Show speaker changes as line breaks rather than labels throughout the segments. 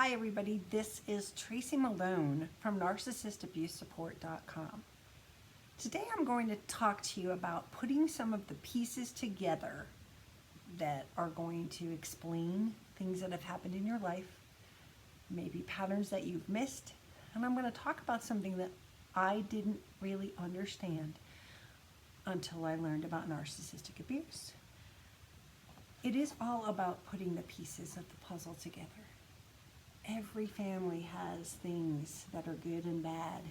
Hi everybody, this is Tracy Malone from narcissistabusesupport.com. Today I'm going to talk to you about putting some of the pieces together that are going to explain things that have happened in your life, maybe patterns that you've missed, and I'm going to talk about something that I didn't really understand until I learned about narcissistic abuse. It is all about putting the pieces of the puzzle together. Every family has things that are good and bad,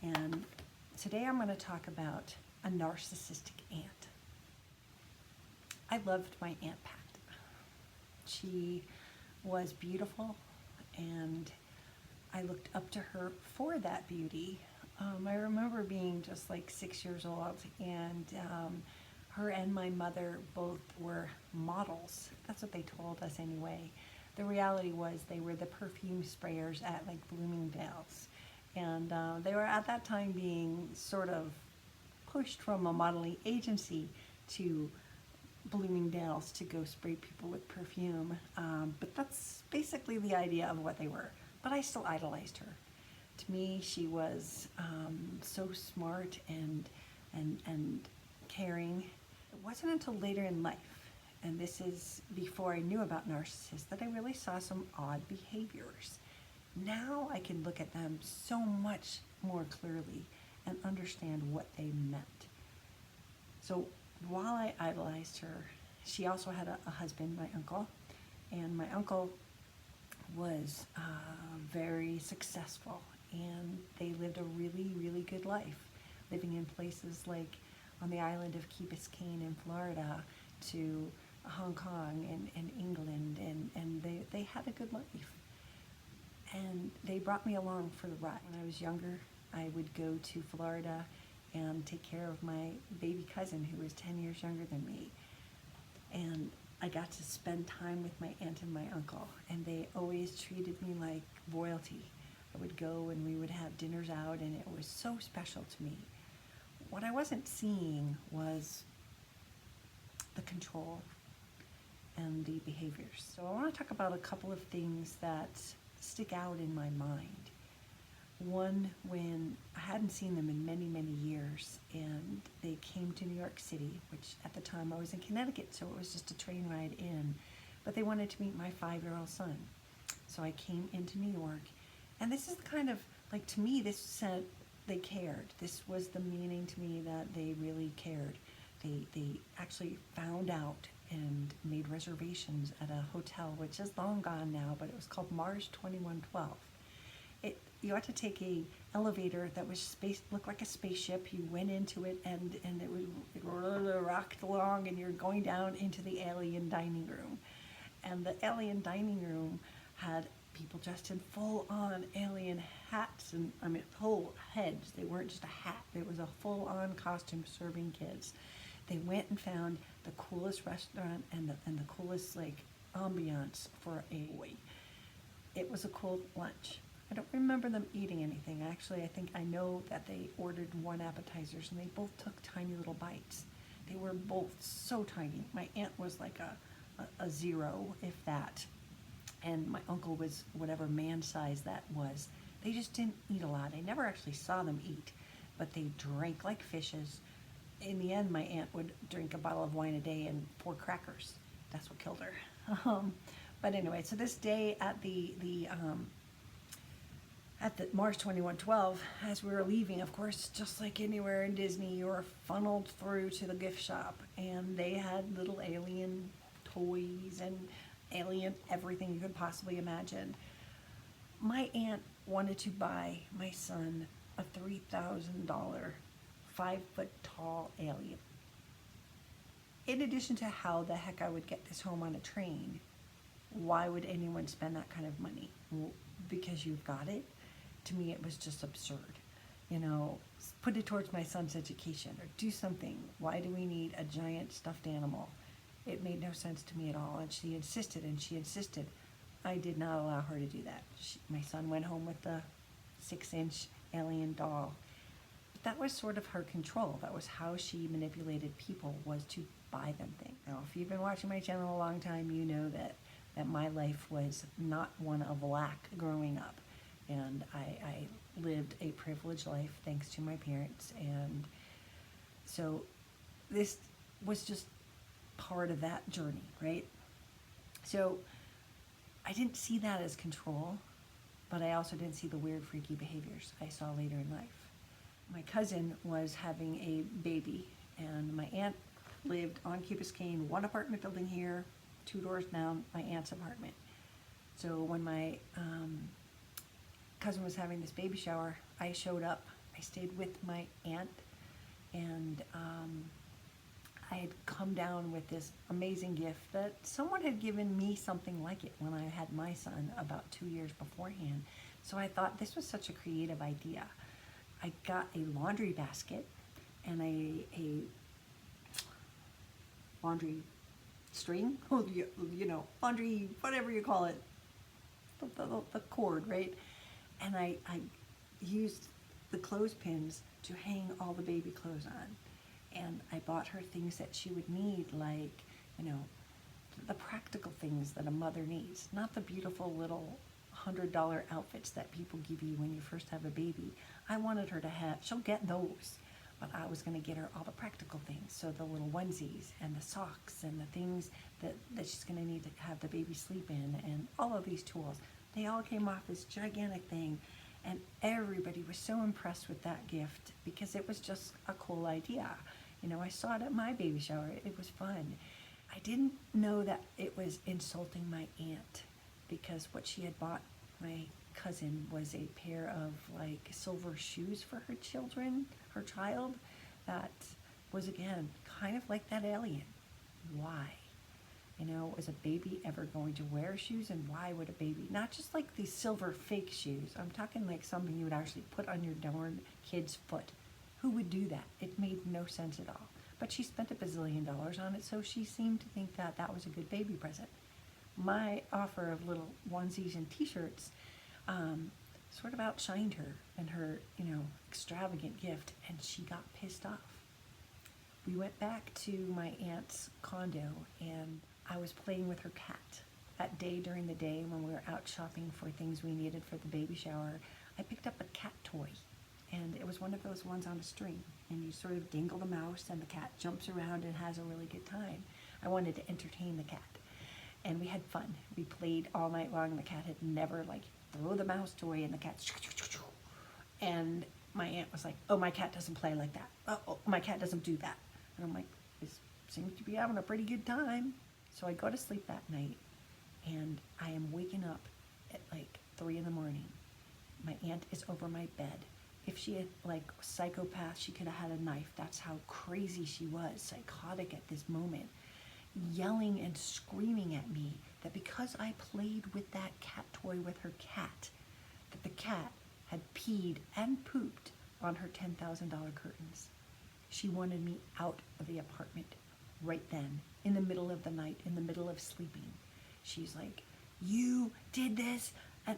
and today I'm going to talk about a narcissistic aunt. I loved my Aunt Pat. She was beautiful, and I looked up to her for that beauty. I remember being just like 6 years old, and her and my mother both were models. That's what they told us anyway. The reality was they were the perfume sprayers at like Bloomingdale's, and they were at that time being sort of pushed from a modeling agency to Bloomingdale's to go spray people with perfume, but that's basically the idea of what they were. But I still idolized her. To me, she was so smart and caring. It wasn't until later in life, and this is before I knew about narcissists, that I really saw some odd behaviors. Now I can look at them so much more clearly and understand what they meant. So while I idolized her, she also had a husband, my uncle, and my uncle was very successful, and they lived a really, really good life, living in places like on the island of Key Biscayne in Florida to Hong Kong and England, and they had a good life. And they brought me along for the ride. When I was younger, I would go to Florida and take care of my baby cousin who was 10 years younger than me. And I got to spend time with my aunt and my uncle, and they always treated me like royalty. I would go and we would have dinners out, and it was so special to me. What I wasn't seeing was the control and the behaviors. So I want to talk about a couple of things that stick out in my mind. One, when I hadn't seen them in many, many years, and they came to New York City, which at the time I was in Connecticut, so it was just a train ride in, but they wanted to meet my 5-year-old son. So I came into New York, and this is the kind of, like, to me, this said they cared. This was the meaning to me that they really cared. They actually found out and made reservations at a hotel, which is long gone now, but it was called Mars 2112. You had to take a elevator that was looked like a spaceship. You went into it, and it rocked along, and you're going down into the alien dining room. And the alien dining room had people dressed in full-on alien hats, and I mean whole heads. They weren't just a hat. It was a full-on costume serving kids. They went and found the coolest restaurant and the coolest like ambiance for a boy. It was a cool lunch. I don't remember them eating anything. Actually, I think I know that they ordered one appetizers, and they both took tiny little bites. They were both so tiny. My aunt was like a 0, if that, and my uncle was whatever man size that was. They just didn't eat a lot. I never actually saw them eat, but they drank like fishes. In the end, my aunt would drink a bottle of wine a day and 4 crackers. That's what killed her. But anyway, so this day at the Mars 2112, as we were leaving, of course, just like anywhere in Disney, you were funneled through to the gift shop, and they had little alien toys and alien everything you could possibly imagine. My aunt wanted to buy my son a $3,000 5-foot-tall alien. In addition to how the heck I would get this home on a train, why would anyone spend that kind of money? Well, because you've got it? To me, it was just absurd. You know, put it towards my son's education or do something. Why do we need a giant stuffed animal? It made no sense to me at all, and she insisted and she insisted. I did not allow her to do that. My son went home with the 6-inch alien doll. But that was sort of her control. That was how she manipulated people, was to buy them things. Now, if you've been watching my channel a long time, you know that that my life was not one of lack growing up. And I lived a privileged life thanks to my parents. And so this was just part of that journey, right? So I didn't see that as control, but I also didn't see the weird, freaky behaviors I saw later in life. My cousin was having a baby, and my aunt lived on Key Biscayne, one apartment building here, 2 doors down, my aunt's apartment. So when my cousin was having this baby shower, I showed up. I stayed with my aunt, and I had come down with this amazing gift that someone had given me something like it when I had my son about 2 years beforehand. So I thought this was such a creative idea. I got a laundry basket and a laundry string, laundry, whatever you call it, the cord, right? And I used the clothespins to hang all the baby clothes on. And I bought her things that she would need, like, the practical things that a mother needs, not the beautiful little $100 outfits that people give you when you first have a baby. I wanted her to have, she'll get those, but I was going to get her all the practical things. So the little onesies and the socks and the things that she's going to need to have the baby sleep in, and all of these tools. They all came off this gigantic thing, and everybody was so impressed with that gift because it was just a cool idea. I saw it at my baby shower. It was fun. I didn't know that it was insulting my aunt, because what she had bought my cousin was a pair of silver shoes for her child, that was, again, kind of like that alien. Why? Was a baby ever going to wear shoes, and why would a baby, not just like these silver fake shoes, I'm talking like something you would actually put on your darn kid's foot. Who would do that? It made no sense at all. But she spent $1 bazillion on it, so she seemed to think that that was a good baby present. My offer of little onesies and t-shirts sort of outshined her and her, extravagant gift, and she got pissed off. We went back to my aunt's condo, and I was playing with her cat. That day, during the day, when we were out shopping for things we needed for the baby shower, I picked up a cat toy. And it was one of those ones on a string, and you sort of dangle the mouse, and the cat jumps around and has a really good time. I wanted to entertain the cat, and we had fun. We played all night long. The cat had never throw the mouse toy, and the cat, and my aunt was like, "Oh, my cat doesn't play like that. Oh, my cat doesn't do that." And I'm like, "This seems to be having a pretty good time." So I go to sleep that night, and I am waking up at 3 in the morning. My aunt is over my bed. If she had, psychopath, she could have had a knife. That's how crazy she was, psychotic at this moment, yelling and screaming at me that because I played with that cat toy with her cat, that the cat had peed and pooped on her $10,000 curtains. She wanted me out of the apartment right then, in the middle of the night, in the middle of sleeping. She's like, "You did this?" And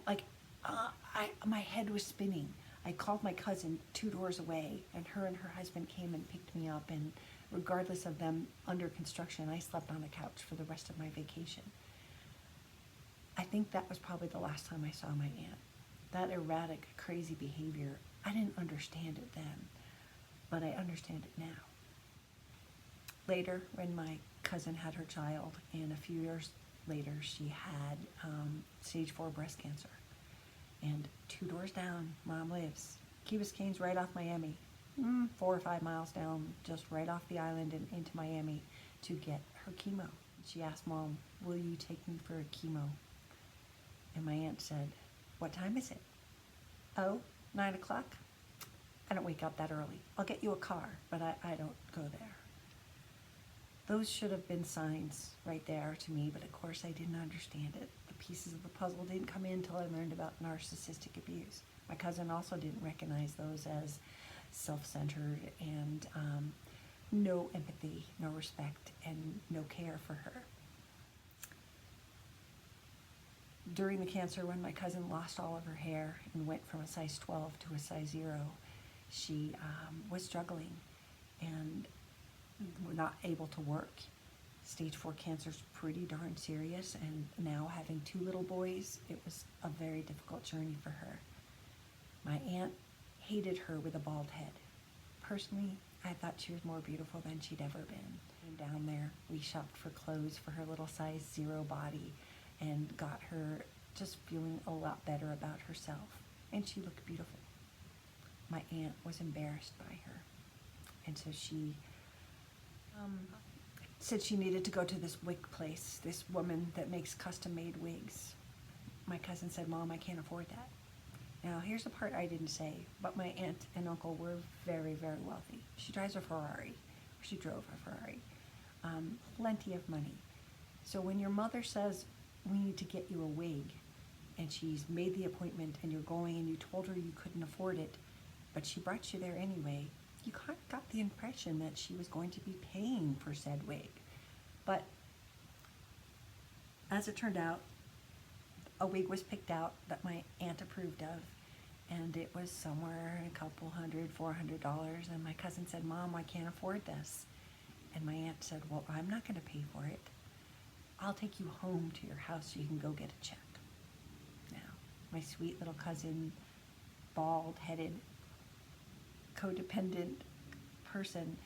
my head was spinning. I called my cousin 2 doors away, and her husband came and picked me up, and regardless of them under construction, I slept on the couch for the rest of my vacation. I think that was probably the last time I saw my aunt. That erratic, crazy behavior, I didn't understand it then, but I understand it now. Later, when my cousin had her child, and a few years later, she had stage 4 breast cancer. And 2 doors down, Mom lives. Key Biscayne's right off Miami, 4 or 5 miles down, just right off the island and into Miami to get her chemo. She asked Mom, "Will you take me for a chemo?" And my aunt said, "What time is it?" "Oh, 9 o'clock. I don't wake up that early. I'll get you a car, but I don't go there." Those should have been signs right there to me, but of course I didn't understand it. The pieces of the puzzle didn't come in until I learned about narcissistic abuse. My cousin also didn't recognize those as self-centered and no empathy, no respect, and no care for her. During the cancer, when my cousin lost all of her hair and went from a size 12 to a size 0, she was struggling and were not able to work. Stage 4 cancer is pretty darn serious, and now having 2 little boys, it was a very difficult journey for her. My aunt hated her with a bald head. Personally, I thought she was more beautiful than she'd ever been. And down there, we shopped for clothes for her little size 0 body and got her just feeling a lot better about herself. And she looked beautiful. My aunt was embarrassed by her. And so she said she needed to go to this wig place, this woman that makes custom-made wigs. My cousin said, "Mom, I can't afford that." Now, here's the part I didn't say, but my aunt and uncle were very, very wealthy. She drives a Ferrari, or she drove a Ferrari. Plenty of money. So when your mother says, "We need to get you a wig," and she's made the appointment and you're going and you told her you couldn't afford it, but she brought you there anyway, you kind of got the impression that she was going to be paying for said wig. But as it turned out, a wig was picked out that my aunt approved of, and it was somewhere a couple $400, and my cousin said, "Mom, I can't afford this." And my aunt said, "Well, I'm not going to pay for it. I'll take you home to your house so you can go get a check." Now, my sweet little cousin, bald-headed, codependent person,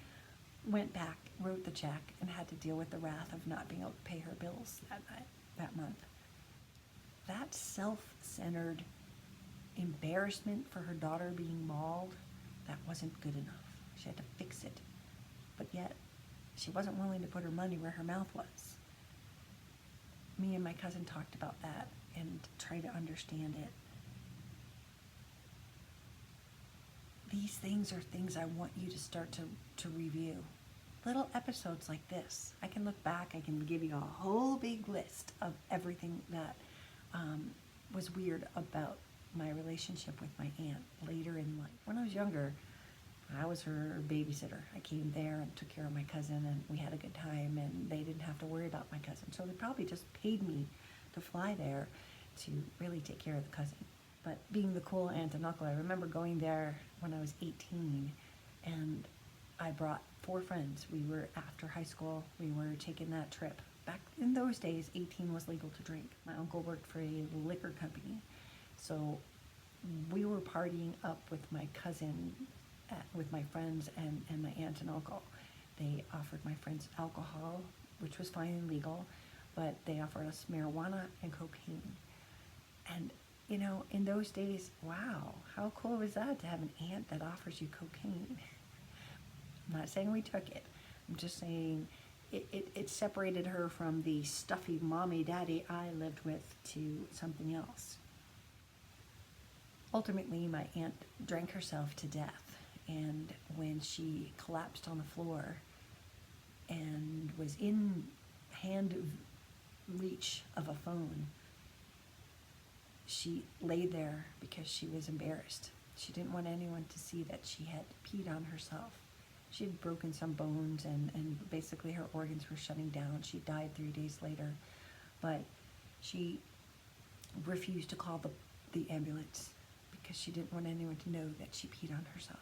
went back, wrote the check, and had to deal with the wrath of not being able to pay her bills that month. That self-centered embarrassment for her daughter being bald, that wasn't good enough. She had to fix it. But yet, she wasn't willing to put her money where her mouth was. Me and my cousin talked about that and tried to understand it. These things are things I want you to start to review. Little episodes like this. I can look back, I can give you a whole big list of everything that was weird about my relationship with my aunt later in life. When I was younger, I was her babysitter. I came there and took care of my cousin, and we had a good time, and they didn't have to worry about my cousin. So they probably just paid me to fly there to really take care of the cousin. But being the cool aunt and uncle, I remember going there when I was 18, and I brought 4 friends. We were after high school. We were taking that trip. Back in those days, 18 was legal to drink. My uncle worked for a liquor company. So we were partying up with my cousin, with my friends and my aunt and uncle. They offered my friends alcohol, which was fine and legal, but they offered us marijuana and cocaine. And, you know, in those days, wow, how cool was that to have an aunt that offers you cocaine? I'm not saying we took it. I'm just saying it separated her from the stuffy mommy daddy I lived with to something else. Ultimately, my aunt drank herself to death, and when she collapsed on the floor and was in hand reach of a phone, she lay there because she was embarrassed. She didn't want anyone to see that she had peed on herself. She had broken some bones, and basically her organs were shutting down. She died 3 days later, but she refused to call the ambulance because she didn't want anyone to know that she peed on herself.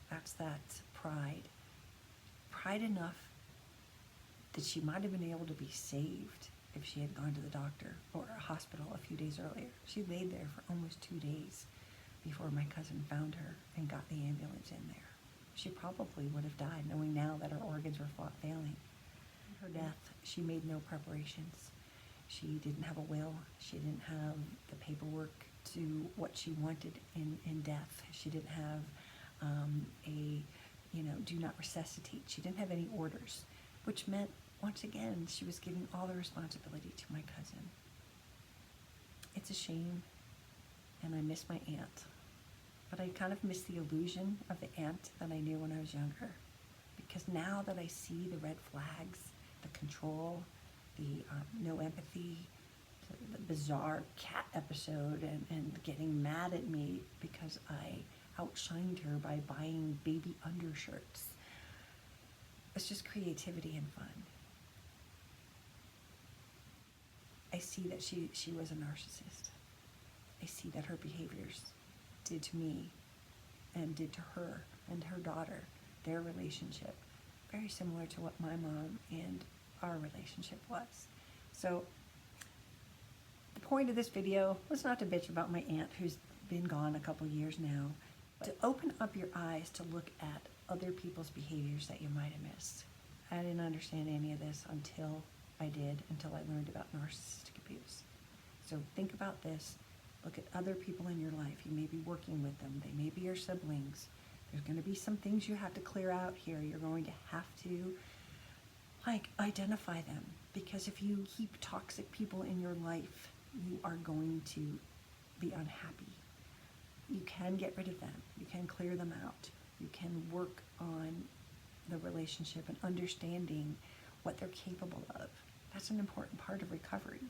That's pride. Pride enough that she might have been able to be saved if she had gone to the doctor or a hospital a few days earlier. She laid there for almost 2 days before my cousin found her and got the ambulance in there. She probably would have died, knowing now that her organs were failing. Her death, she made no preparations. She didn't have a will. She didn't have the paperwork to what she wanted in death. She didn't have do not resuscitate. She didn't have any orders, which meant, once again, she was giving all the responsibility to my cousin. It's a shame, and I miss my aunt. But I kind of miss the illusion of the aunt that I knew when I was younger. Because now that I see the red flags, the control, the no empathy, the bizarre cat episode, and getting mad at me because I outshined her by buying baby undershirts. It's just creativity and fun. I see that she was a narcissist. I see that her behaviors did to me and did to her and her daughter, their relationship, very similar to what my mom and our relationship was. So the point of this video was not to bitch about my aunt who's been gone a couple years now, but to open up your eyes to look at other people's behaviors that you might have missed. I didn't understand any of this until I learned about narcissistic abuse. So think about this. Look at other people in your life. You may be working with them. They may be your siblings. There's going to be some things you have to clear out here. You're going to have to identify them, because if you keep toxic people in your life, you are going to be unhappy. You can get rid of them. You can clear them out. You can work on the relationship and understanding what they're capable of. That's an important part of recovery.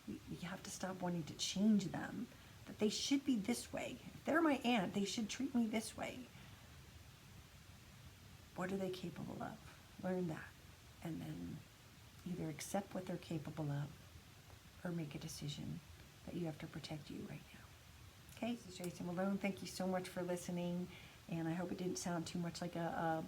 You have to stop wanting to change them, that they should be this way. If they're my aunt, they should treat me this way. What are they capable of? Learn that. And then either accept what they're capable of or make a decision that you have to protect you right now. Okay, this is Tracy Malone. Thank you so much for listening. And I hope it didn't sound too much like a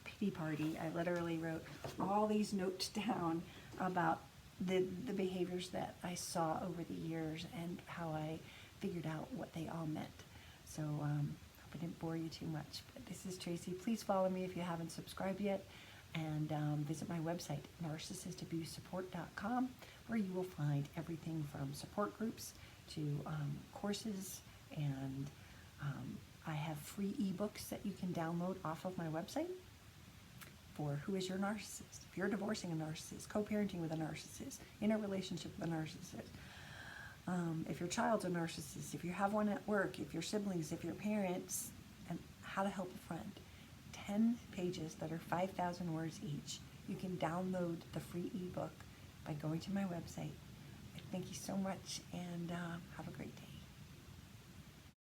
pity party. I literally wrote all these notes down about the behaviors that I saw over the years and how I figured out what they all meant. So hope I didn't bore you too much. But this is Tracy. Please follow me if you haven't subscribed yet. And visit my website, narcissistabusesupport.com, where you will find everything from support groups to courses, and I have free ebooks that you can download off of my website for Who is Your Narcissist? If you're divorcing a narcissist, co-parenting with a narcissist, in a relationship with a narcissist, if your child's a narcissist, if you have one at work, if your siblings, if your parents, and how to help a friend. 10 pages that are 5,000 words each. You can download the free ebook by going to my website. Thank you so much, and have a great day.